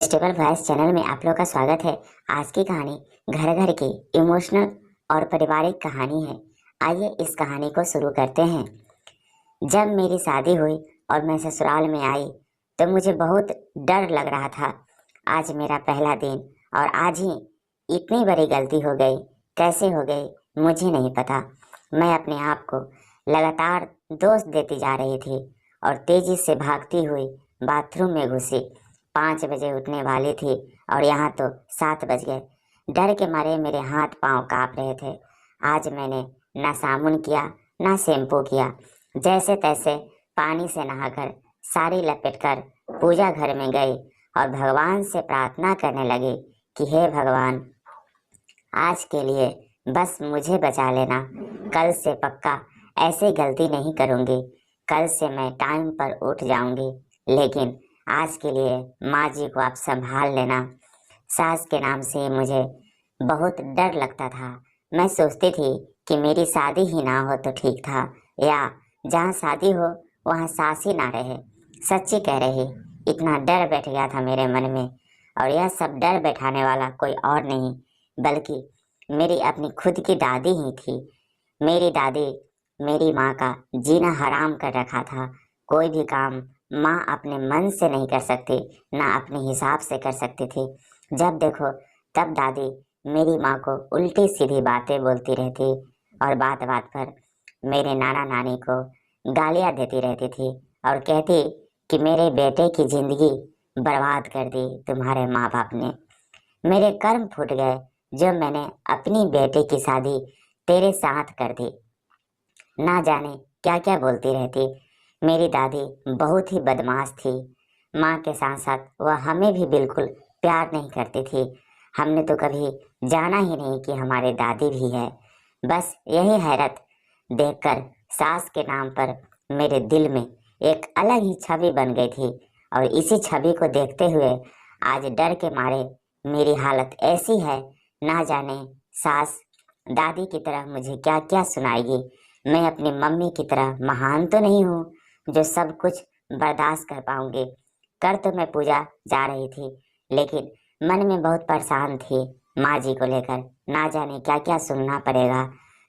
Stable voice channel में आप लोग का स्वागत है। आज की कहानी घर घर की इमोशनल और पारिवारिक कहानी है। आइए इस कहानी को शुरू करते हैं। जब मेरी शादी हुई और मैं ससुराल में आई तो मुझे बहुत डर लग रहा था। आज मेरा पहला दिन और आज ही इतनी बड़ी गलती हो गई। कैसे हो गई मुझे नहीं पता। मैं अपने आप को लगातार दोष देती जा रही थी और तेजी से भागती हुई बाथरूम में घुसी। 5 बजे उठने वाली थी और यहाँ तो 7 बज गए। डर के मारे मेरे हाथ पांव कांप रहे थे। आज मैंने ना साबुन किया ना शैम्पू किया। जैसे तैसे पानी से नहाकर साड़ी लपेटकर पूजा घर में गई और भगवान से प्रार्थना करने लगी कि हे भगवान, आज के लिए बस मुझे बचा लेना। कल से पक्का ऐसे गलती नहीं करूँगी। कल से मैं टाइम पर उठ जाऊँगी। लेकिन आज के लिए माँ जी को आप संभाल लेना। सास के नाम से मुझे बहुत डर लगता था। मैं सोचती थी कि मेरी शादी ही ना हो तो ठीक था, या जहाँ शादी हो वहाँ सास ही ना रहे। सच्ची कह रही, इतना डर बैठ गया था मेरे मन में। और यह सब डर बैठाने वाला कोई और नहीं बल्कि मेरी अपनी खुद की दादी ही थी। मेरी दादी मेरी माँ का जीना हराम कर रखा था। कोई भी काम माँ अपने मन से नहीं कर सकती, ना अपने हिसाब से कर सकती थी। जब देखो तब दादी मेरी माँ को उल्टी सीधी बातें बोलती रहती और बात बात पर मेरे नाना नानी को गालियाँ देती रहती थी और कहती कि मेरे बेटे की जिंदगी बर्बाद कर दी तुम्हारे माँ बाप ने। मेरे कर्म फूट गए जो मैंने अपनी बेटे की शादी तेरे साथ कर दी। ना जाने क्या क्या बोलती रहती। मेरी दादी बहुत ही बदमाश थी। माँ के साथ साथ वह हमें भी बिल्कुल प्यार नहीं करती थी। हमने तो कभी जाना ही नहीं कि हमारी दादी भी है। बस यही हैरत देखकर सास के नाम पर मेरे दिल में एक अलग ही छवि बन गई थी। और इसी छवि को देखते हुए आज डर के मारे मेरी हालत ऐसी है, ना जाने सास दादी की तरह मुझे क्या क्या सुनाएगी। मैं अपनी मम्मी की तरह महान तो नहीं हूँ जो सब कुछ बर्दाश्त कर पाऊंगी। कर तो मैं पूजा जा रही थी, लेकिन मन में बहुत परेशान थी माँ जी को लेकर। ना जाने क्या क्या सुनना पड़ेगा।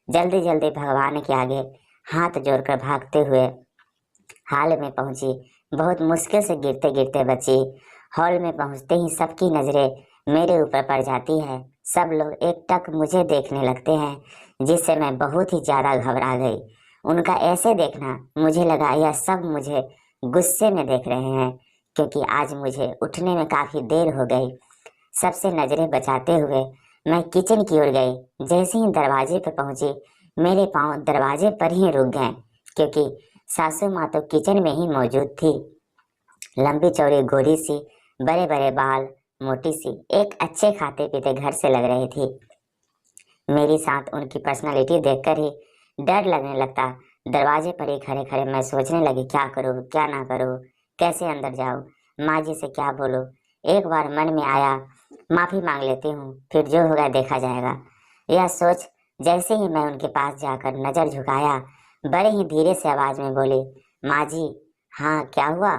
जल्दी जल्दी भगवान के आगे हाथ जोड़कर भागते हुए हॉल में पहुंची। बहुत मुश्किल से गिरते गिरते बची। हॉल में पहुंचते ही सबकी नजरें मेरे ऊपर पड़ जाती है। सब लोग एकटक मुझे देखने लगते हैं, जिससे मैं बहुत ही ज्यादा घबरा गई। उनका ऐसे देखना, मुझे लगा यह सब मुझे गुस्से में देख रहे हैं, क्योंकि आज मुझे उठने में काफी देर हो गई। सबसे नजरें बचाते हुए मैं किचन की ओर गई। जैसे ही दरवाजे पर पहुंची मेरे पांव दरवाजे पर ही रुक गए, क्योंकि सासू माँ तो किचन में ही मौजूद थी। लंबी चौड़ी गोरी सी, बड़े बड़े बाल, मोटी सी, एक अच्छे खाते पीते घर से लग रही थी। मेरी साथ उनकी पर्सनालिटी देखकर ही डर लगने लगता। दरवाजे पर ही खड़े खड़े मैं सोचने लगी, क्या करूँ क्या ना करूँ, कैसे अंदर जाऊँ, माँ जी से क्या बोलूँ। एक बार मन में आया माफी मांग लेती हूँ, फिर जो होगा देखा जाएगा। यह सोच जैसे ही मैं उनके पास जाकर नजर झुकाया, बड़े ही धीरे से आवाज में बोली, माँ जी। हाँ क्या हुआ,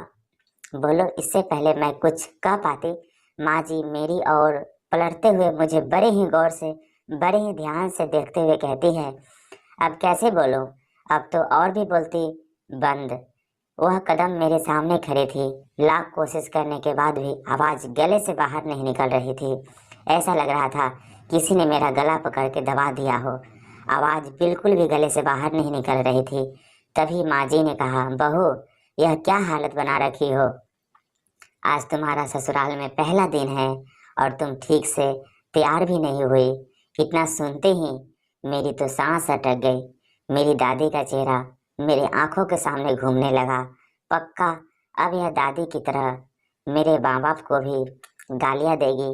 बोलो। इससे पहले मैं कुछ कह पाती, माँ जी मेरी और पलटते हुए मुझे बड़े ही गौर से, बड़े ही ध्यान से देखते हुए कहती है, अब कैसे बोलूं। अब तो और भी बोलती बंद। वह कदम मेरे सामने खड़ी थी। लाख कोशिश करने के बाद भी आवाज गले से बाहर नहीं निकल रही थी। ऐसा लग रहा था किसी ने मेरा गला पकड़ के दबा दिया हो। आवाज बिल्कुल भी गले से बाहर नहीं निकल रही थी। तभी माँ जी ने कहा, बहू यह क्या हालत बना रखी हो। आज तुम्हारा ससुराल में पहला दिन है और तुम ठीक से तैयार भी नहीं हुई। इतना सुनते ही मेरी तो सांस अटक गई। मेरी दादी का चेहरा मेरे आंखों के सामने घूमने लगा। पक्का अब यह दादी की तरह मेरे माँ बाप को भी गालियाँ देगी।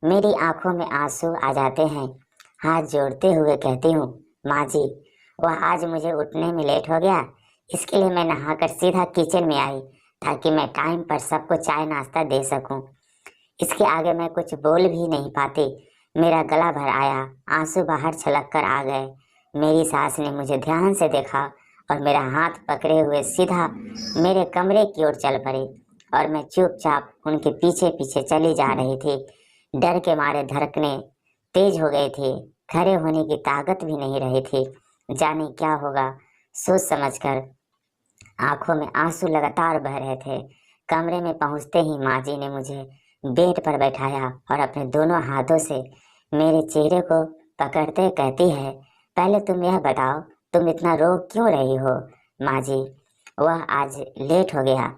मेरी आंखों में आंसू आ जाते हैं। हाथ जोड़ते हुए कहती हूँ, माँ जी वह आज मुझे उठने में लेट हो गया, इसके लिए मैं नहाकर सीधा किचन में आई ताकि मैं टाइम पर सबको चाय नाश्ता दे सकूं। इसके आगे मैं कुछ बोल भी नहीं पाती। मेरा गला भर आया, आंसू बाहर छलक कर आ गए। मेरी सास ने मुझे ध्यान से देखा और मेरा हाथ पकड़े हुए सीधा मेरे कमरे की ओर चल पड़ी। और मैं चुपचाप उनके पीछे पीछे चली जा रही थी। डर के मारे धड़कने तेज हो गए थे, खड़े होने की ताकत भी नहीं रही थी। जाने क्या होगा, सोच समझकर आंखों में आंसू लगातार बह रहे थे। कमरे में पहुंचते ही माँ जी ने मुझे बेड पर बैठाया और अपने दोनों हाथों से मेरे चेहरे को पकड़ते कहती है, पहले तुम यह बताओ, तुम इतना रो क्यों रही हो माँ जी? वह आज लेट हो गया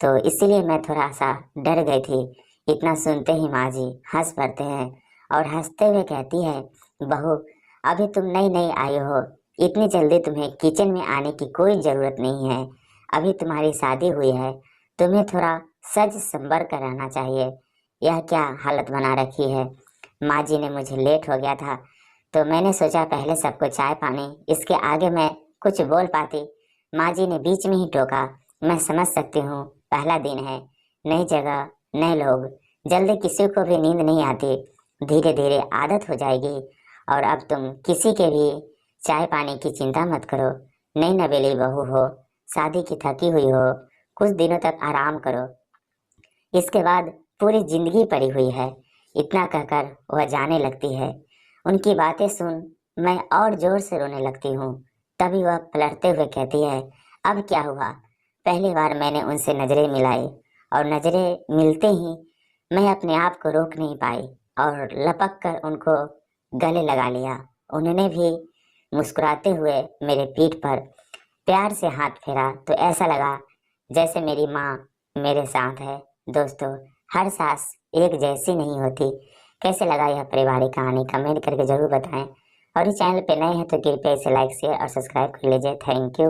तो इसीलिए मैं थोड़ा सा डर गई थी। इतना सुनते ही माँ जी हंस पड़ते हैं और हंसते हुए कहती है, बहू अभी तुम नई नई आई हो, इतनी जल्दी तुम्हें किचन में आने की कोई ज़रूरत नहीं है। अभी तुम्हारी शादी हुई है, तुम्हें थोड़ा सज संवर कर रहना चाहिए। यह क्या हालत बना रखी है? माँ जी ने मुझे लेट हो गया था तो मैंने सोचा पहले सबको चाय पानी, इसके आगे मैं कुछ बोल पाती। माँ जी ने बीच में ही टोका, मैं समझ सकती हूँ, पहला दिन है, नई जगह, नए लोग, जल्दी किसी को भी नींद नहीं आती, धीरे धीरे आदत हो जाएगी। और अब तुम किसी के भी चाय पानी की चिंता मत करो। नई नवेली बहू हो, शादी की थकी हुई हो, कुछ दिनों तक आराम करो, इसके बाद पूरी जिंदगी पड़ी हुई है। इतना कहकर वह जाने लगती है। उनकी बातें सुन मैं और जोर से रोने लगती हूँ। तभी वह पलटते हुए कहती है, अब क्या हुआ? पहली बार मैंने उनसे नजरें मिलाई और नजरें मिलते ही मैं अपने आप को रोक नहीं पाई और लपक कर उनको गले लगा लिया। उन्होंने भी मुस्कुराते हुए मेरे पीठ पर प्यार से हाथ फेरा तो ऐसा लगा जैसे मेरी माँ मेरे साथ है। दोस्तों, हर सास एक जैसी नहीं होती। कैसे लगा यह पारिवारिक कहानी कमेंट करके जरूर बताएं। और इस चैनल पे नए हैं तो कृपया इसे लाइक शेयर और सब्सक्राइब कर लीजिए। Thank you.